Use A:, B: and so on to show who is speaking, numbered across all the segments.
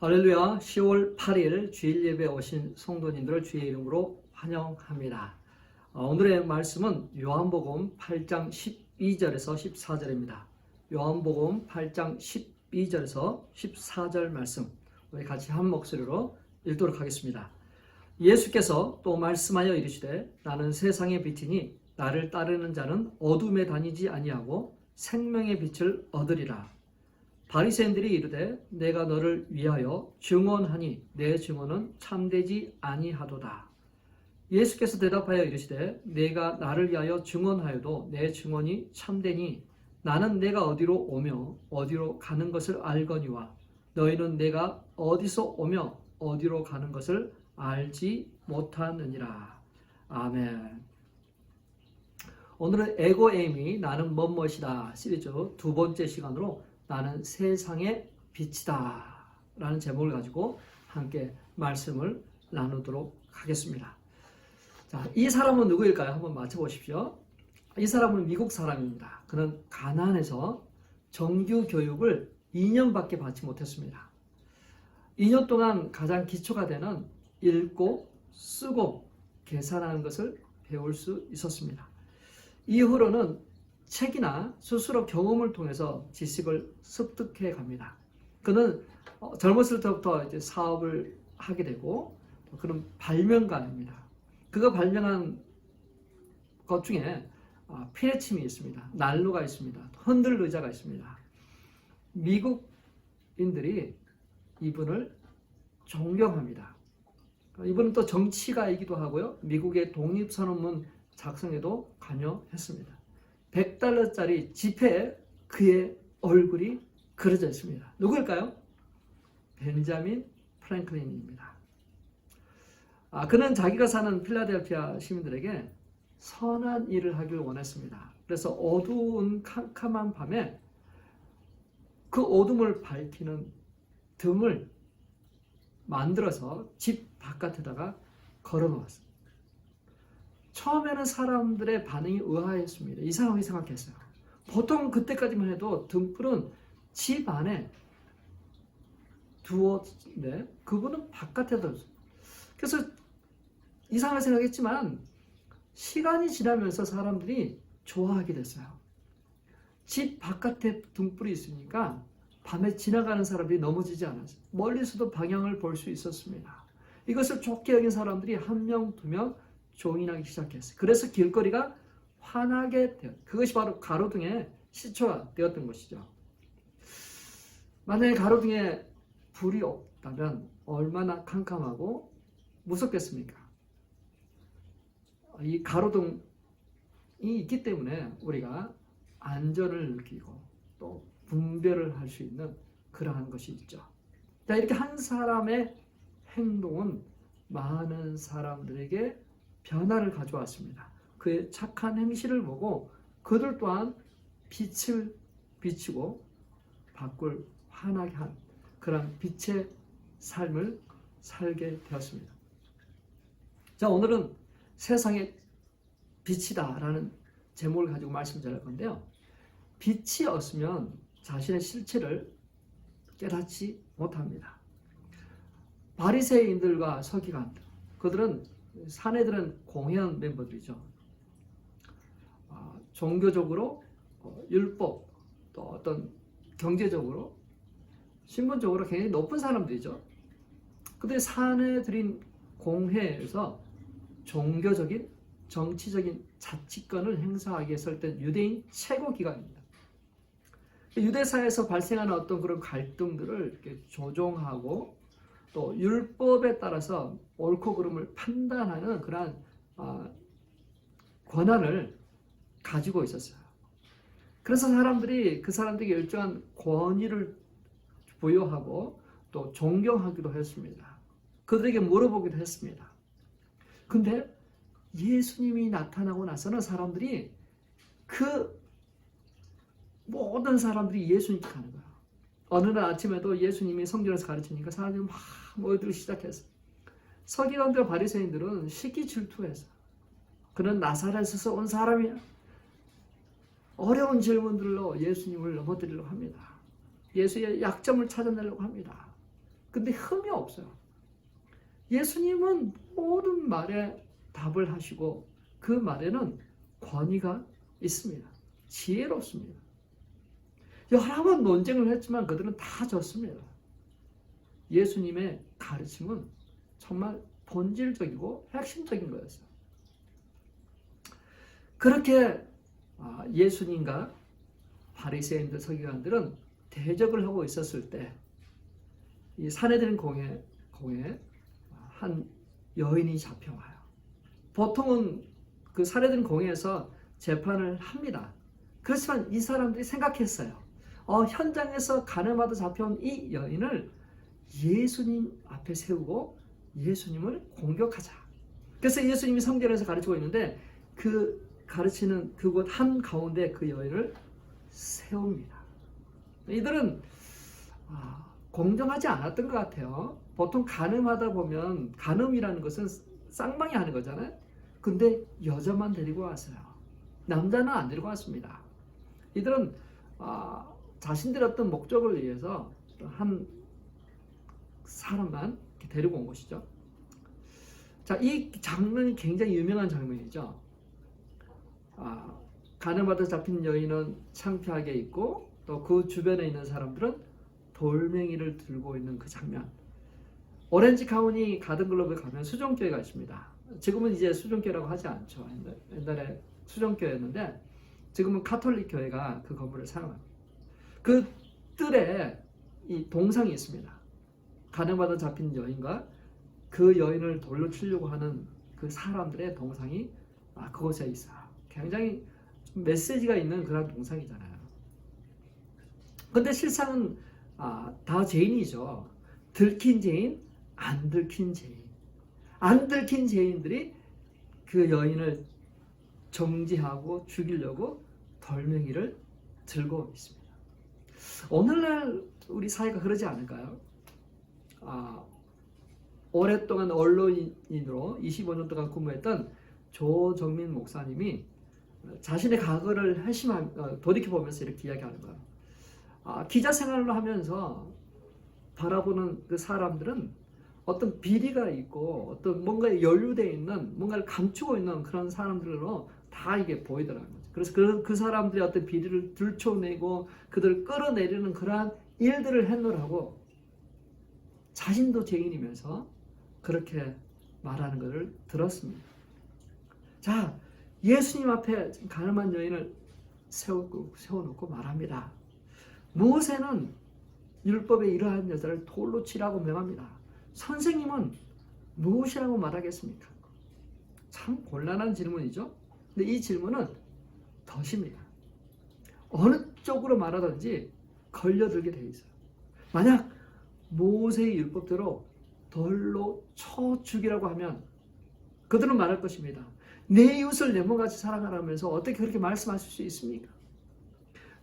A: 할렐루야. 10월 8일 주일 예배에 오신 성도님들을 주의 이름으로 환영합니다. 오늘의 말씀은 요한복음 8장 12절에서 14절입니다. 요한복음 8장 12절에서 14절 말씀 우리 같이 한 목소리로 읽도록 하겠습니다. 예수께서 또 말씀하여 이르시되 나는 세상의 빛이니 나를 따르는 자는 어둠에 다니지 아니하고 생명의 빛을 얻으리라. 바리새인들이 이르되 내가 너를 위하여 증언하니 내 증언은 참되지 아니하도다. 예수께서 대답하여 이르시되 내가 나를 위하여 증언하여도 내 증언이 참되니 나는 내가 어디로 오며 어디로 가는 것을 알거니와 너희는 내가 어디서 오며 어디로 가는 것을 알지 못하느니라. 아멘. 오늘은 에고에임이 나는 뭐뭐이다 시리즈 두 번째 시간으로 나는 세상의 빛이다 라는 제목을 가지고 함께 말씀을 나누도록 하겠습니다. 자, 이 사람은 누구일까요? 한번 맞춰보십시오. 이 사람은 미국 사람입니다. 그는 가난해서 정규 교육을 2년밖에 받지 못했습니다. 2년 동안 가장 기초가 되는 읽고 쓰고 계산하는 것을 배울 수 있었습니다. 이후로는 책이나 스스로 경험을 통해서 지식을 습득해 갑니다. 그는 젊었을 때부터 이제 사업을 하게 되고 그는 발명가입니다. 그가 발명한 것 중에 피레침이 있습니다. 난로가 있습니다. 흔들 의자가 있습니다. 미국인들이 이분을 존경합니다. 이분은 또 정치가이기도 하고요. 미국의 독립선언문 작성에도 관여했습니다. $100짜리 지폐에 그의 얼굴이 그려져 있습니다. 누구일까요? 벤자민 프랭클린입니다. 그는 자기가 사는 필라델피아 시민들에게 선한 일을 하길 원했습니다. 그래서 어두운 캄캄한 밤에 그 어둠을 밝히는 등을 만들어서 집 바깥에다가 걸어 놓았습니다. 처음에는 사람들의 반응이 의아했습니다. 이상하게 생각했어요. 보통 그때까지만 해도 등불은 집 안에 두었는데 그분은 바깥에 뒀어요. 그래서 이상하게 생각했지만 시간이 지나면서 사람들이 좋아하게 됐어요. 집 바깥에 등불이 있으니까 밤에 지나가는 사람들이 넘어지지 않았어요. 멀리서도 방향을 볼 수 있었습니다. 이것을 좋게 여긴 사람들이 한 명, 두 명 조인하기 시작했어요. 그래서 길거리가 환하게 되었어요. 그것이 바로 가로등의 시초가 되었던 것이죠. 만약에 가로등에 불이 없다면 얼마나 캄캄하고 무섭겠습니까? 이 가로등이 있기 때문에 우리가 안전을 느끼고 또 분별을 할 수 있는 그러한 것이 있죠. 자, 이렇게 한 사람의 행동은 많은 사람들에게 변화를 가져왔습니다. 그의 착한 행실을 보고 그들 또한 빛을 비치고 밖을 환하게 한 그런 빛의 삶을 살게 되었습니다. 자, 오늘은 세상의 빛이다 라는 제목을 가지고 말씀 드릴 건데요. 빛이 없으면 자신의 실체를 깨닫지 못합니다. 바리새인들과 서기관들, 그들은 사내들은 공회원 멤버들이죠. 종교적으로 율법 또 어떤 경제적으로 신분적으로 굉장히 높은 사람들이죠. 그들의 사내들인 공회에서 종교적인 정치적인 자치권을 행사하기 위해 설립된 유대인 최고 기관입니다. 유대사에서 발생하는 어떤 그런 갈등들을 이렇게 조정하고 또 율법에 따라서 옳고 그름을 판단하는 그러한 권한을 가지고 있었어요. 그래서 사람들이 그 사람들에게 일정한 권위를 부여하고 또 존경하기도 했습니다. 그들에게 물어보기도 했습니다. 근데 예수님이 나타나고 나서는 사람들이 그 모든 사람들이 예수님께 가는 거예요. 어느 날 아침에도 예수님이 성전에서 가르치니까 사람들이 막 모여들기 시작했어요. 서기관들 바리새인들은 시기 질투해서 그는 나사렛에서 온 사람이야. 어려운 질문들로 예수님을 넘어뜨리려고 합니다. 예수의 약점을 찾아내려고 합니다. 근데 흠이 없어요. 예수님은 모든 말에 답을 하시고 그 말에는 권위가 있습니다. 지혜롭습니다. 여러 번 논쟁을 했지만 그들은 다 졌습니다. 예수님의 가르침은 정말 본질적이고 핵심적인 거였어요. 그렇게 예수님과 바리새인들, 서기관들은 대적을 하고 있었을 때 이 산헤드린 공회에 한 여인이 잡혀와요. 보통은 그 산헤드린 공회에서 재판을 합니다. 그렇지만 이 사람들이 생각했어요. 현장에서 가늠하다 잡혀온 이 여인을 예수님 앞에 세우고 예수님을 공격하자. 그래서 예수님이 성전에서 가르치고 있는데 그 가르치는 그곳 한 가운데 그 여인을 세웁니다. 이들은 공정하지 않았던 것 같아요. 보통 간음하다 보면, 간음이라는 것은 쌍방이 하는 거잖아요. 근데 여자만 데리고 왔어요. 남자는 안 데리고 왔습니다. 이들은 자신들의 어떤 목적을 위해서 한 사람만 데리고 온 것이죠. 자, 이 장면이 굉장히 유명한 장면이죠. 간음하다 잡힌 여인은 창피하게 있고 또 그 주변에 있는 사람들은 돌멩이를 들고 있는 그 장면. 오렌지 카운티 가든글로브에 가면 수종교회가 있습니다. 지금은 이제 수종교회라고 하지 않죠. 옛날에 수종교회였는데 지금은 카톨릭 교회가 그 건물을 사용합니다. 그 뜰에 이 동상이 있습니다. 간음하다 잡힌 여인과 그 여인을 돌로 치려고 하는 그 사람들의 동상이 그곳에 있어요. 굉장히 메시지가 있는 그런 동상이잖아요. 근데 실상은 다 죄인이죠. 들킨 죄인, 안 들킨 죄인. 안 들킨 죄인들이 그 여인을 정죄하고 죽이려고 돌멩이를 들고 있습니다. 오늘날 우리 사회가 그러지 않을까요? 오랫동안 언론인으로 25년 동안 근무했던 조정민 목사님이 자신의 과거를 돌이켜보면서 이렇게 이야기하는 거예요. 기자 생활을 하면서 바라보는 그 사람들은 어떤 비리가 있고 어떤 뭔가에 연루되어 있는, 뭔가를 감추고 있는 그런 사람들로 다 이게 보이더라고요. 그래서 그 사람들의 어떤 비리를 들춰내고 그들을 끌어내리는 그러한 일들을 했노라고 자신도 죄인이면서 그렇게 말하는 것을 들었습니다. 자, 예수님 앞에 가늠한 여인을 세워놓고 말합니다. 모세는 율법에 이러한 여자를 돌로 치라고 명합니다. 선생님은 무엇이라고 말하겠습니까? 참 곤란한 질문이죠. 근데 이 질문은 덫입니다. 어느 쪽으로 말하든지 걸려들게 돼 있어요. 만약 모세의 율법대로 돌로 쳐 죽이라고 하면 그들은 말할 것입니다. 내 이웃을 내 몸같이 사랑하라면서 어떻게 그렇게 말씀하실 수 있습니까?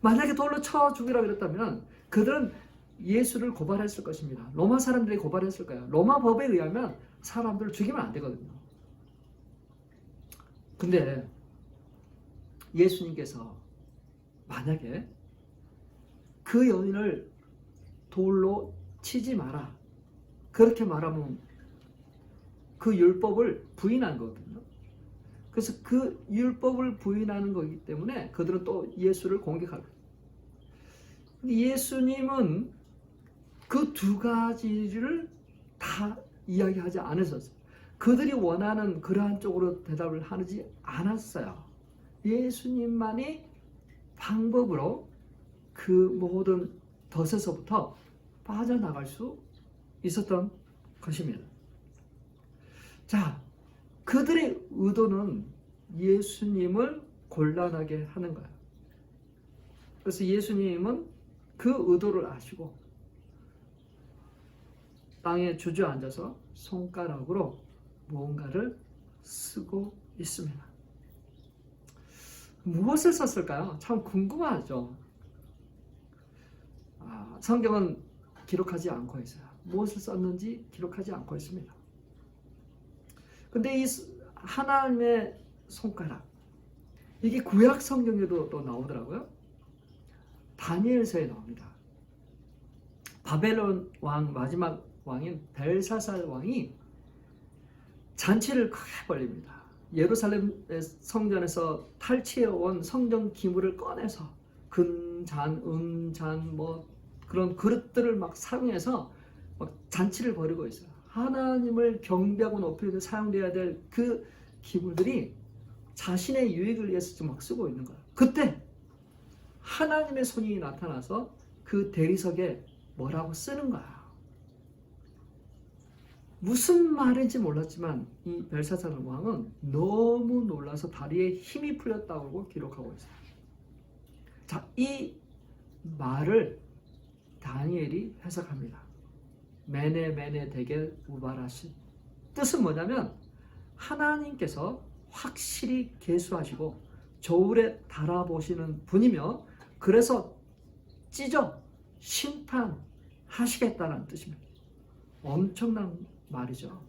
A: 만약에 돌로 쳐 죽이라고 그랬다면 그들은 예수를 고발했을 것입니다. 로마 사람들이 고발했을 거예요. 로마 법에 의하면 사람들을 죽이면 안 되거든요. 근데 예수님께서 만약에 그 여인을 돌로 치지 마라, 그렇게 말하면 그 율법을 부인한 거거든요. 그래서 그 율법을 부인하는 거기 때문에 그들은 또 예수를 공격할 거예요. 예수님은 그 두 가지를 다 이야기하지 않으셨어요. 그들이 원하는 그러한 쪽으로 대답을 하지 않았어요. 예수님만이 방법으로 그 모든 덫에서부터 빠져나갈 수 있었던 것입니다. 자, 그들의 의도는 예수님을 곤란하게 하는 거예요. 그래서 예수님은 그 의도를 아시고 땅에 주저앉아서 손가락으로 무언가를 쓰고 있습니다. 무엇을 썼을까요? 참 궁금하죠. 성경은 기록하지 않고 있어요. 무엇을 썼는지 기록하지 않고 있습니다. 근데 이 하나님의 손가락, 이게 구약 성경에도 또 나오더라고요. 다니엘서에 나옵니다. 바벨론 왕, 마지막 왕인 벨사살 왕이 잔치를 크게 벌립니다. 예루살렘 성전에서 탈취해온 성전 기물을 꺼내서 금잔, 은잔, 그런 그릇들을 막 사용해서 막 잔치를 벌이고 있어요. 하나님을 경배하고 높이기 위해 사용되어야 될 그 기물들이 자신의 유익을 위해서 지금 막 쓰고 있는 거예요. 그때 하나님의 손이 나타나서 그 대리석에 뭐라고 쓰는 거야. 무슨 말인지 몰랐지만 이 벨사살 왕은 너무 놀라서 다리에 힘이 풀렸다고 기록하고 있어요. 자, 이 말을 다니엘이 해석합니다. 메네 데겔 우바라시. 뜻은 뭐냐면 하나님께서 확실히 계수하시고 저울에 달아보시는 분이며 그래서 찢어 심판하시겠다는 뜻입니다. 엄청난 말이죠.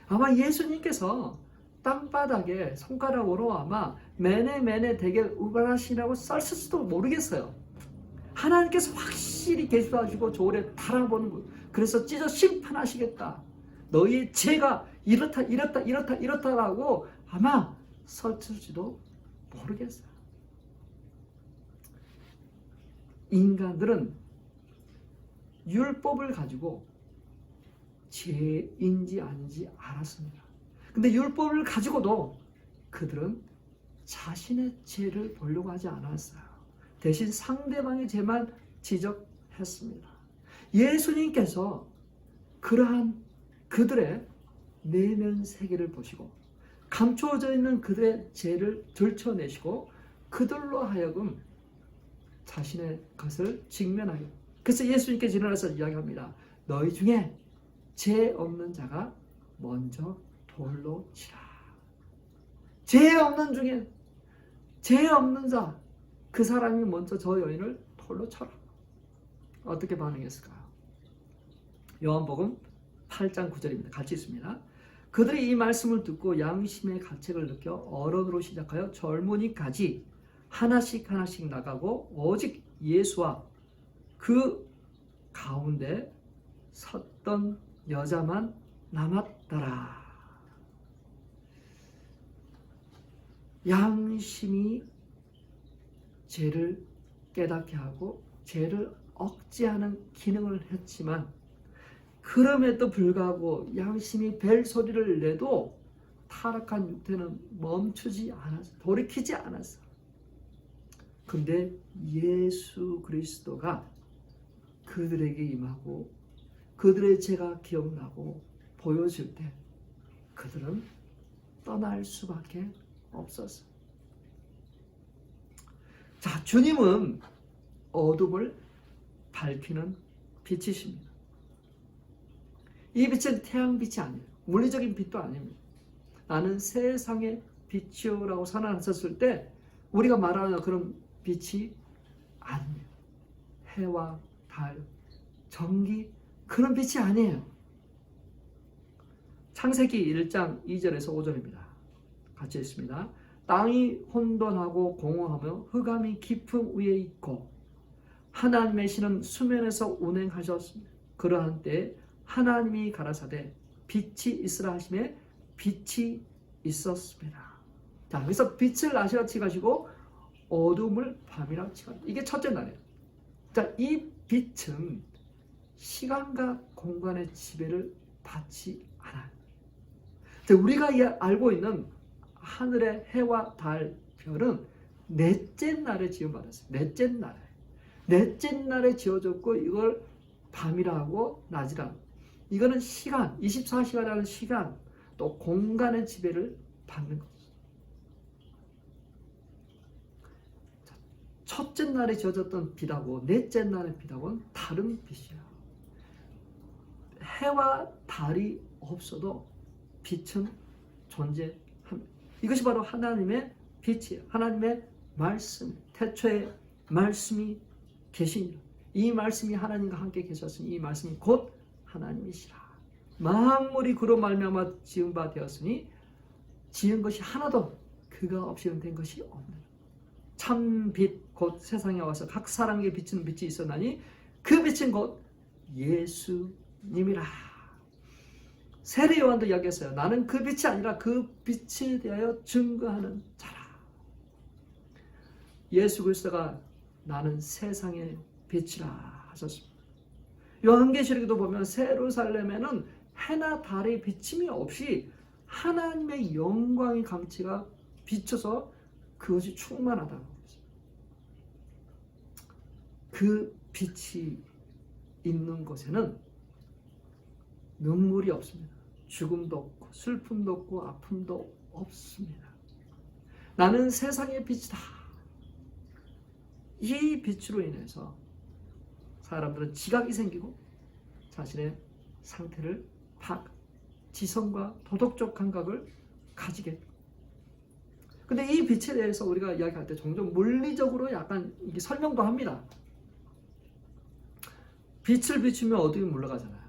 A: 아마 예수님께서 땅바닥에 손가락으로 아마 메네 데겔 우바라시라고 썼을 수도 모르겠어요. 하나님께서 확실히 계수하시고 저울에 달아보는 분. 그래서 찢어 심판하시겠다. 너희의 죄가 이렇다라고 아마 썼을지도 모르겠어요. 인간들은 율법을 가지고 죄인지 아닌지 알았습니다. 근데 율법을 가지고도 그들은 자신의 죄를 보려고 하지 않았어요. 대신 상대방의 죄만 지적했습니다. 예수님께서 그러한 그들의 내면 세계를 보시고 감추어져 있는 그들의 죄를 들춰내시고 그들로 하여금 자신의 것을 직면하게. 그래서 예수님께서 일어나서 이야기합니다. 너희 중에 죄 없는 자가 먼저 돌로 치라. 죄 없는 중에 죄 없는 자, 그 사람이 먼저 저 여인을 돌로 쳐라. 어떻게 반응했을까요? 요한복음 8장 9절입니다. 같이 있습니다. 그들이 이 말씀을 듣고 양심의 가책을 느껴 어른으로 시작하여 젊은이까지 하나씩 나가고 오직 예수와 그 가운데 섰던 여자만 남았더라. 양심이 죄를 깨닫게 하고 죄를 억제하는 기능을 했지만 그럼에도 불구하고 양심이 벨소리를 내도 타락한 육체는 멈추지 않았어. 돌이키지 않았어. 근데 예수 그리스도가 그들에게 임하고 그들의 죄가 기억나고 보여줄 때 그들은 떠날 수밖에 없었어. 자, 주님은 어둠을 밝히는 빛이십니다. 이 빛은 태양빛이 아니에요. 물리적인 빛도 아닙니다. 나는 세상의 빛이요라고 선언하셨을 때 우리가 말하는 그런 빛이 아닙니다. 해와 달, 전기 그런 빛이 아니에요. 창세기 1장 2절에서 5절입니다. 같이 읽습니다. 땅이 혼돈하고 공허하며 흑암이 깊음 위에 있고 하나님의 신은 수면에서 운행하셨습니다. 그러한 때에 하나님이 가라사대 빛이 있으라 하심에 빛이 있었습니다. 자, 그래서 빛을 낮이라 칭하시고 어둠을 밤이라 칭하시고 이게 첫째 날이에요. 자, 이 빛은 시간과 공간의 지배를 받지 않아요. 자, 우리가 알고 있는 하늘의 해와 달, 별은 넷째 날에 지음받았어요. 넷째 날에 지어졌고 이걸 밤이라 하고 낮이라 하고 이거는 시간, 24시간이라는 시간 또 공간의 지배를 받는 거죠. 첫째 날에 지어졌던 빛하고 넷째 날의 빛하고는 다른 빛이에요. 해와 달이 없어도 빛은 존재합니다. 이것이 바로 하나님의 빛이에요. 하나님의 말씀, 태초에 말씀이 계시니라. 이 말씀이 하나님과 함께 계셨으니 이 말씀이 곧 하나님이시라. 만물이 그로 말미암아 지은 바 되었으니 지은 것이 하나도 그가 없이는 된 것이 없느니라. 참 빛 곧 세상에 와서 각 사람에게 비치는 빛이 있었나니 그 빛은 곧 예수 님이라. 세례 요한도 이야기했어요. 나는 그 빛이 아니라 그 빛에 대하여 증거하는 자라. 예수 그리스도가 나는 세상의 빛이라 하셨습니다. 요한계시록에도 보면 새 예루살렘에는 해나 달의 비침이 없이 하나님의 영광의 감치가 비쳐서 그것이 충만하다고 했어요. 그 빛이 있는 곳에는 눈물이 없습니다. 죽음도 없고 슬픔도 없고 아픔도 없습니다. 나는 세상의 빛이다. 이 빛으로 인해서 사람들은 지각이 생기고 자신의 상태를 지성과 도덕적 감각을 가지게 됩니다. 근데 이 빛에 대해서 우리가 이야기할 때 종종 물리적으로 약간 설명도 합니다. 빛을 비추면 어둠이 물러가잖아요.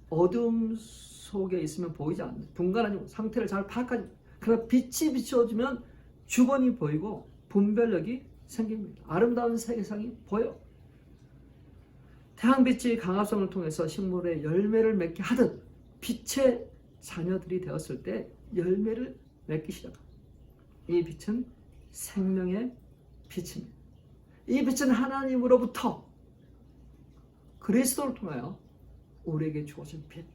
A: 어둠 속에 있으면 보이지 않는 분간하는 상태를 잘 파악하지. 그러나 빛이 비춰주면 주변이 보이고 분별력이 생깁니다. 아름다운 세상이 보여. 태양빛이 강합성을 통해서 식물에 열매를 맺게 하듯 빛의 자녀들이 되었을 때 열매를 맺기 시작합니다. 이 빛은 생명의 빛입니다. 이 빛은 하나님으로부터 그리스도를 통하여 우리에게 주어진 빛.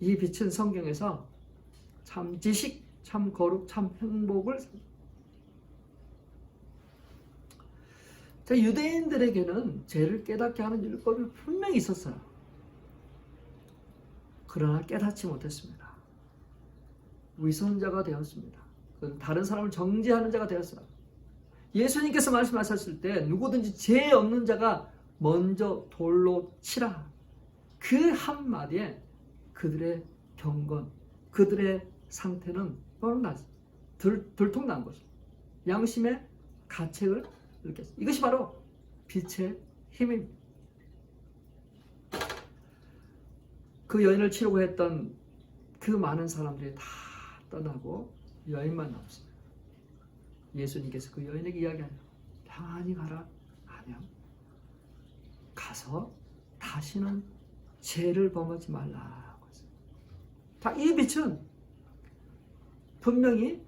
A: 이 빛은 성경에서 참 지식, 참 거룩, 참 행복을. 자, 유대인들에게는 죄를 깨닫게 하는 율법이 분명히 있었어요. 그러나 깨닫지 못했습니다. 위선자가 되었습니다. 다른 사람을 정죄하는 자가 되었어요. 예수님께서 말씀하셨을 때 누구든지 죄 없는 자가 먼저 돌로 치라. 그 한마디에 그들의 경건, 그들의 상태는 들통난 거죠. 양심의 가책을 느꼈어요. 이것이 바로 빛의 힘입니다. 그 여인을 치려고 했던 그 많은 사람들이 다 떠나고 여인만 남습니다. 예수님께서 그 여인에게 이야기하여 평안히 가라 하면 가서 다시는 죄를 범하지 말라고 했어요. 자, 이 빛은 분명히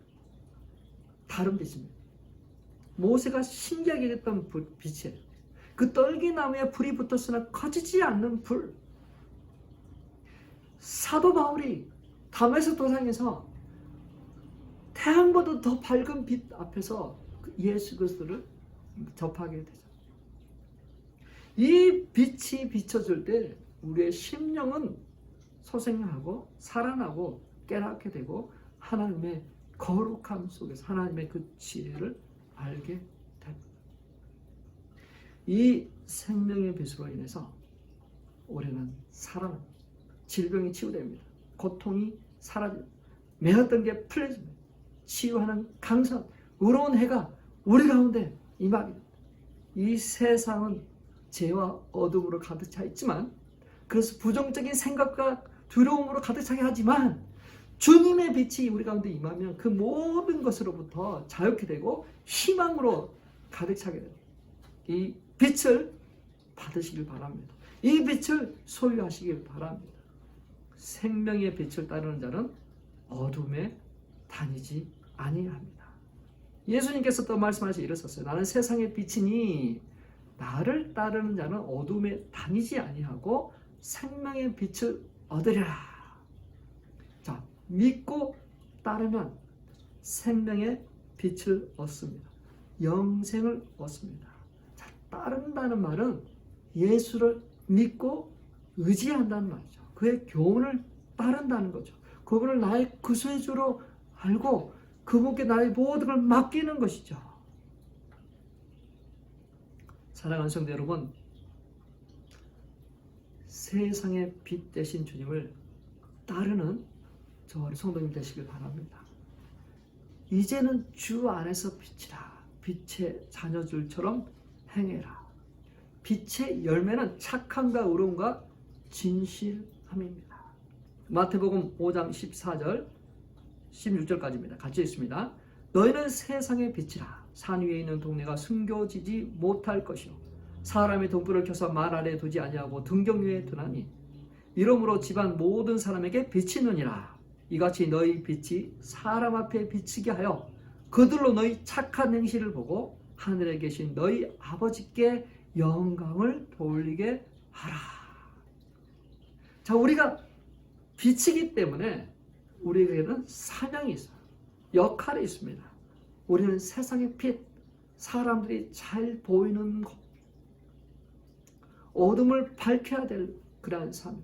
A: 다른 빛입니다. 모세가 신기하게 했던 빛이에요. 그 떨기나무에 불이 붙었으나 꺼지지 않는 불. 사도 바울이 다메섹 도상에서 태양보다 더 밝은 빛 앞에서 예수 그리스도를 접하게 되죠. 이 빛이 비춰질 때 우리의 심령은 소생하고 살아나고 깨닫게 되고 하나님의 거룩함 속에서 하나님의 그 지혜를 알게 됩니다. 이 생명의 빛으로 인해서 우리는 살아납니다. 질병이 치유됩니다. 고통이 사라집니다. 매었던 게 풀려집니다. 치유하는 강선, 의로운 해가 우리 가운데 임합니다. 이 세상은 죄와 어둠으로 가득 차 있지만, 그래서 부정적인 생각과 두려움으로 가득 차게 하지만 주님의 빛이 우리 가운데 임하면 그 모든 것으로부터 자유케 되고 희망으로 가득 차게 됩니다. 이 빛을 받으시길 바랍니다. 이 빛을 소유하시길 바랍니다. 생명의 빛을 따르는 자는 어둠에 다니지 아니합니다. 예수님께서 또 말씀하시기 이르셨어요. 나는 세상의 빛이니 나를 따르는 자는 어둠에 다니지 아니하고 생명의 빛을 얻으리라. 자, 믿고 따르면 생명의 빛을 얻습니다. 영생을 얻습니다. 자, 따른다는 말은 예수를 믿고 의지한다는 말이죠. 그의 교훈을 따른다는 거죠. 그분을 나의 구세주로 알고 그분께 나의 모든 걸 맡기는 것이죠. 사랑하는 성도 여러분, 세상의 빛 되신 주님을 따르는 저와 성도님 되시길 바랍니다. 이제는 주 안에서 빛이라. 빛의 자녀들처럼 행해라. 빛의 열매는 착함과 의로움과 진실함입니다. 마태복음 5장 14절 16절까지입니다. 같이 읽습니다. 너희는 세상의 빛이라. 산 위에 있는 동네가 숨겨지지 못할 것이요 사람의 등불을 켜서 말 아래에 두지 아니하고 등경 위에 두나니 이러므로 집안 모든 사람에게 비치느니라. 이같이 너희 빛이 사람 앞에 비치게 하여 그들로 너희 착한 행실을 보고 하늘에 계신 너희 아버지께 영광을 돌리게 하라. 자, 우리가 빛이기 때문에 우리에게는 사명이 있어요. 역할이 있습니다. 우리는 세상의 빛, 사람들이 잘 보이는 곳, 어둠을 밝혀야 될 그러한 삶.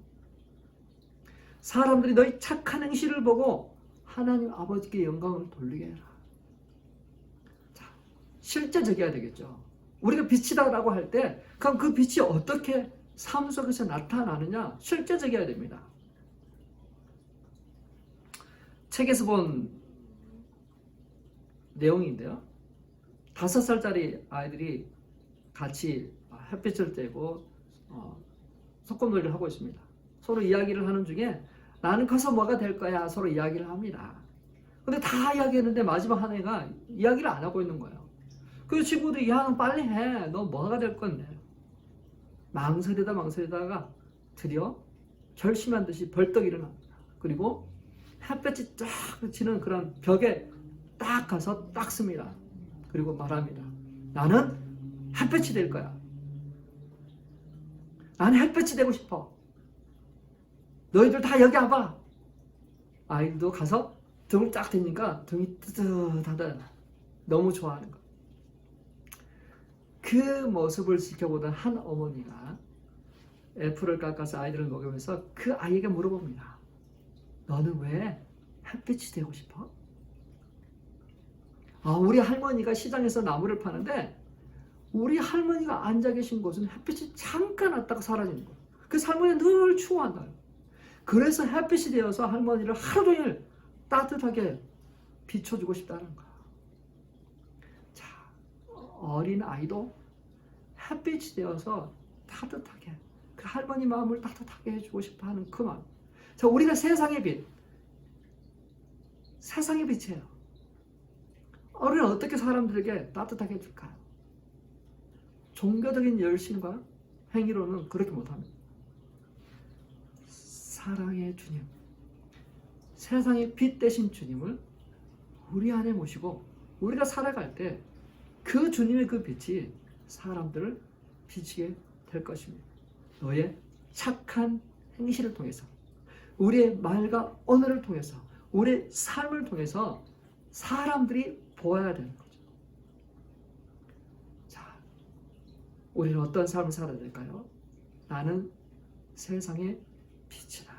A: 사람들이 너희 착한 행실을 보고 하나님 아버지께 영광을 돌리게 해라. 자, 실제적이어야 되겠죠. 우리가 빛이다라고 할 때 그럼 그 빛이 어떻게 삶 속에서 나타나느냐? 실제적이어야 됩니다. 책에서 본 내용인데요. 5살짜리 아이들이 같이 햇빛을 쬐고 소꿉놀이를 하고 있습니다. 서로 이야기를 하는 중에 나는 커서 뭐가 될 거야 서로 이야기를 합니다. 근데 다 이야기했는데 마지막 한 애가 이야기를 안 하고 있는 거예요. 그 친구들이 야, 너 빨리 해. 너 뭐가 될 건데. 망설이다가 드디어 결심한 듯이 벌떡 일어납니다. 그리고 햇볕이 쫙 비치는 그런 벽에 딱 가서 딱 씁니다. 그리고 말합니다. 나는 햇볕이 될 거야. 나는 햇볕이 되고 싶어. 너희들 다 여기 와봐. 아이들도 가서 등을 쫙 대니까 등이 뜨뜻하다. 너무 좋아하는 거. 그 모습을 지켜보던 한 어머니가 애플을 깎아서 아이들을 먹으면서 그 아이에게 물어봅니다. 너는 왜 햇빛이 되고 싶어? 우리 할머니가 시장에서 나무를 파는데 우리 할머니가 앉아 계신 곳은 햇빛이 잠깐 왔다가 사라지는 거예요. 그래서 할머니는 늘 추워한다. 그래서 햇빛이 되어서 할머니를 하루 종일 따뜻하게 비춰주고 싶다는 거예요. 자, 어린 아이도 햇빛이 되어서 따뜻하게 그 할머니 마음을 따뜻하게 해주고 싶어하는 그 마음. 자, 우리가 세상의 빛, 세상의 빛이에요. 우리는 어떻게 사람들에게 따뜻하게 해줄까요? 종교적인 열심과 행위로는 그렇게 못합니다. 사랑의 주님, 세상의 빛 되신 주님을 우리 안에 모시고 우리가 살아갈 때 그 주님의 그 빛이 사람들을 비치게 될 것입니다. 너의 착한 행실을 통해서, 우리의 말과 언어를 통해서, 우리의 삶을 통해서 사람들이 보아야 되는 거죠. 자, 우리는 어떤 삶을 살아야 될까요? 나는 세상의 빛이다.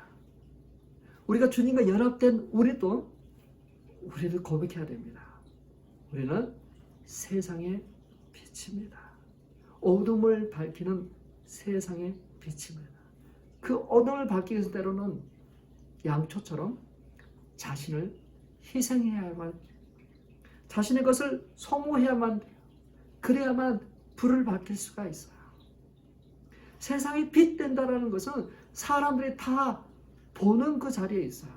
A: 우리가 주님과 연합된 우리도 고백해야 됩니다. 우리는 세상의 빛입니다. 어둠을 밝히는 세상의 빛입니다. 그 어둠을 밝히기 위해서 때로는 양초처럼 자신을 희생해야만, 자신의 것을 소모해야만 돼요. 그래야만 불을 밝힐 수가 있어요. 세상이 빛 된다는 것은 사람들이 다 보는 그 자리에 있어요.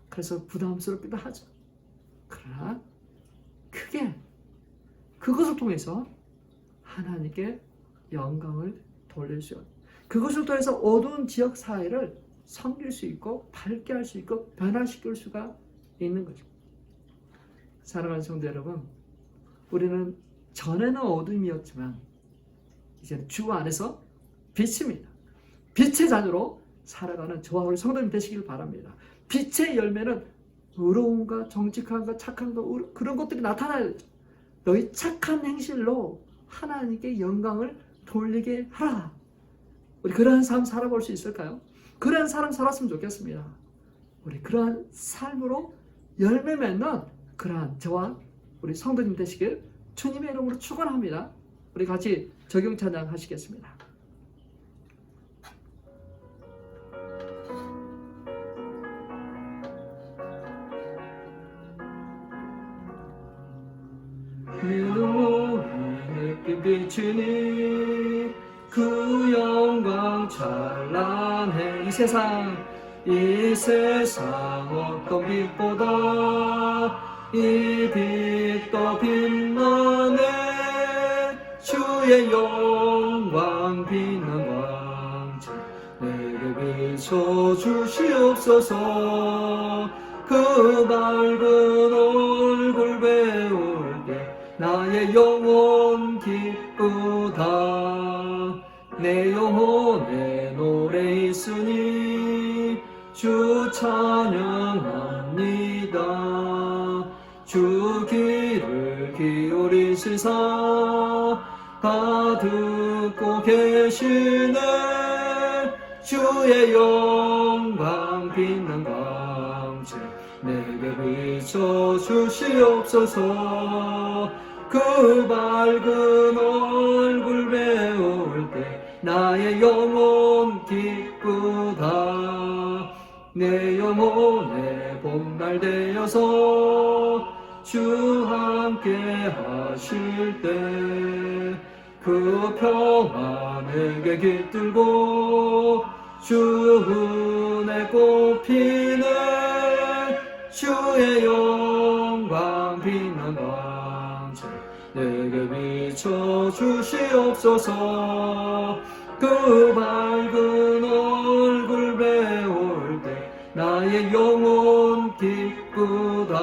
A: 그래서 부담스럽기도 하죠. 그러나 크게 그것을 통해서 하나님께 영광을 돌릴 수 있고, 그것을 통해서 어두운 지역 사회를 섬길 수 있고 밝게 할 수 있고 변화시킬 수가 있는 거죠. 사랑하는 성도 여러분, 우리는 전에는 어둠이었지만 이제 주 안에서 빛입니다. 빛의 자녀로 살아가는 저와 우리 성도님 되시길 바랍니다. 빛의 열매는 의로움과 정직함과 착함과 그런 것들이 나타나야 되죠. 너희 착한 행실로 하나님께 영광을 돌리게 하라. 우리 그러한 삶 살아볼 수 있을까요? 그러한 사람 살았으면 좋겠습니다. 우리 그러한 삶으로 열매 맺는 그러한 저와 우리 성도님 되시길 주님의 이름으로 축원합니다. 우리 같이 적용 찬양 하시겠습니다. 믿음으로 햇빛 비추니 그 영광 찬란해. 이 세상 어떤 빛보다 이 빛 더 빛나네. 주 주의 영광 빛난 왕자 내게 비춰 주시옵소서. 그 밝은 얼굴 배울 때 나의 영혼 기쁘다. 내 영혼에 노래 있으니 주 찬양합니다. 주 귀를 기울이시사 다 듣고 계시네. 주의 영광 빛난 광채 내게 비춰 주시옵소서. 그 밝은 얼굴 배울 때 나의 영혼 기쁘다. 내 영혼에 봄날 되어서 주 함께 하실 때 그 평화 내게 깃들고 주 은혜 꽃피네. 주의 영광 빛난 광채 내게 비춰 주시옵소서. 그 밝은 얼굴 배울 때 나의 영혼 기쁘다.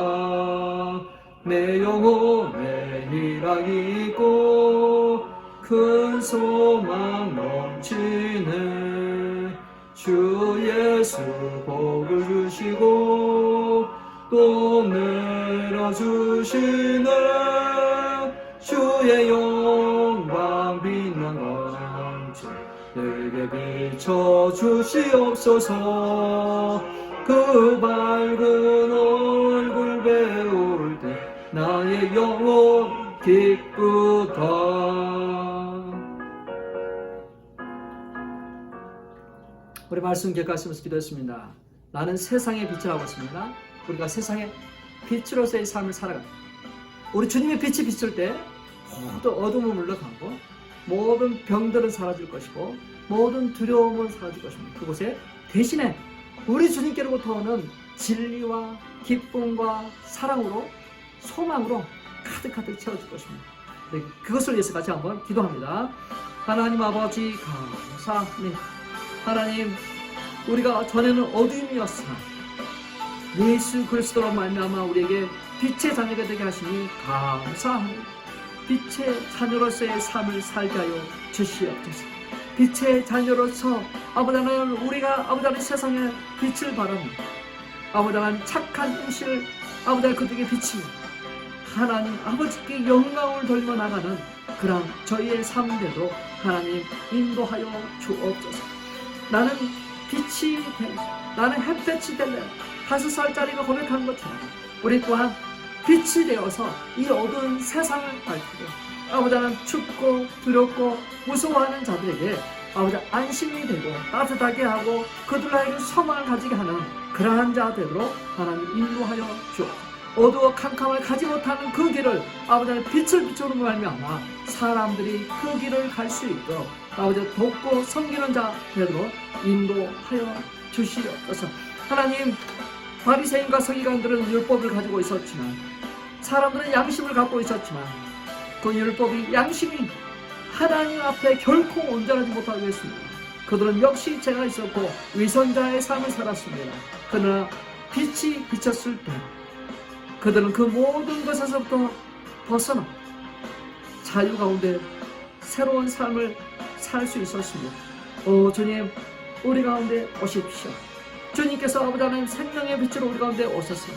A: 내 영혼에 희락이 있고 큰 소망 넘치네. 주 예수 복을 주시고 또 내려주시네. 주의 영광 빛난 광채 내게 비춰 주시옵소서. 그 밝은 얼굴 배울 때 나의 영혼 기쁘다. 우리 말씀 기억하시면서 기도했습니다. 나는 세상의 빛이라고 했습니다. 우리가 세상의 빛으로서의 삶을 살아갑니다. 우리 주님의 빛이 비출 때 모든 어둠은 물러가고 모든 병들은 사라질 것이고 모든 두려움은 사라질 것입니다. 그곳에 대신에 우리 주님께로부터 오는 진리와 기쁨과 사랑으로 소망으로 가득가득 채워질 것입니다. 네, 그것을 위해서 같이 한번 기도합니다. 하나님 아버지 감사합니다. 하나님, 우리가 전에는 어둠이었으나 예수 그리스도로 말미암아 우리에게 빛의 자녀가 되게 하시니 감사합니다. 빛의 자녀로서의 삶을 살게 하여 주시옵소서. 빛의 자녀로서 아버지 하나님, 우리가 아버지 하나님 세상에 빛을 바랍니다. 아버지 하나님 착한 행실을 아버지 하나님 그들에게 비치며 하나님 아버지께 영광을 돌려 나가는 그런 저희의 삶대로 하나님 인도하여 주옵소서. 나는 빛이 되고 나는 햇볕이 될래 5살짜리가 고백한 것처럼 우리 또한 빛이 되어서 이 어두운 세상을 밝히고 아버지 하나님 춥고 두렵고 무서워하는 자들에게 아버지 안심이 되고 따뜻하게 하고 그들에게 소망을 가지게 하는 그러한 자들로 하나님 인도하여 주옵소서. 어두워 캄캄을 가지 못하는 그 길을 아버지 하나님 빛을 비추는 말미암아 사람들이 그 길을 갈 수 있도록 아버지 돕고 섬기는 자들로 인도하여 주시옵소서. 하나님, 바리새인과 서기관들은 율법을 가지고 있었지만 사람들은 양심을 갖고 있었지만 그 율법이 양심이 하나님 앞에 결코 온전하지 못하고 있습니다. 그들은 역시 죄가 있었고 위선자의 삶을 살았습니다. 그러나 빛이 비쳤을 때 그들은 그 모든 것에서부터 벗어나 자유 가운데 새로운 삶을 살 수 있었습니다. 오 주님, 우리 가운데 오십시오. 주님께서 아버지 하나님 생명의 빛으로 우리 가운데 오셔서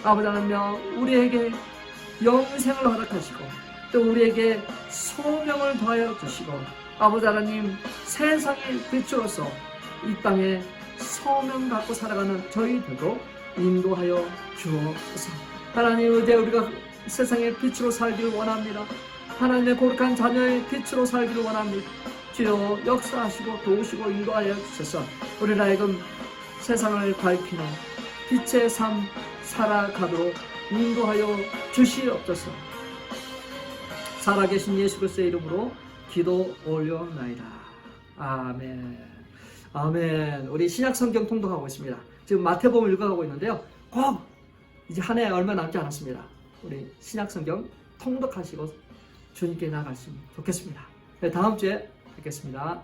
A: 아버지 하나님 우리에게 영생을 허락하시고 또 우리에게 소명을 더하여 주시고 아버지 하나님 세상의 빛으로서 이 땅에 소명 갖고 살아가는 저희들도 인도하여 주옵소서. 하나님, 이제 우리가 세상의 빛으로 살기를 원합니다. 하나님의 거룩한 자녀의 빛으로 살기를 원합니다. 주여 역사하시고 도우시고 인도하여 주셔서 우리 하여금 세상을 밝히는 빛의 삶 살아가도록 인도하여 주시옵소서. 살아계신 예수 그리스도의 이름으로 기도 올려나이다. 아멘. 아멘. 우리 신약 성경 통독하고 있습니다. 지금 마태복음 읽어가고 있는데요. 꼭 이제 한 해 얼마 남지 않았습니다. 우리 신약 성경 통독하시고 주님께 나아갔으면 좋겠습니다. 네, 다음 주에 뵙겠습니다.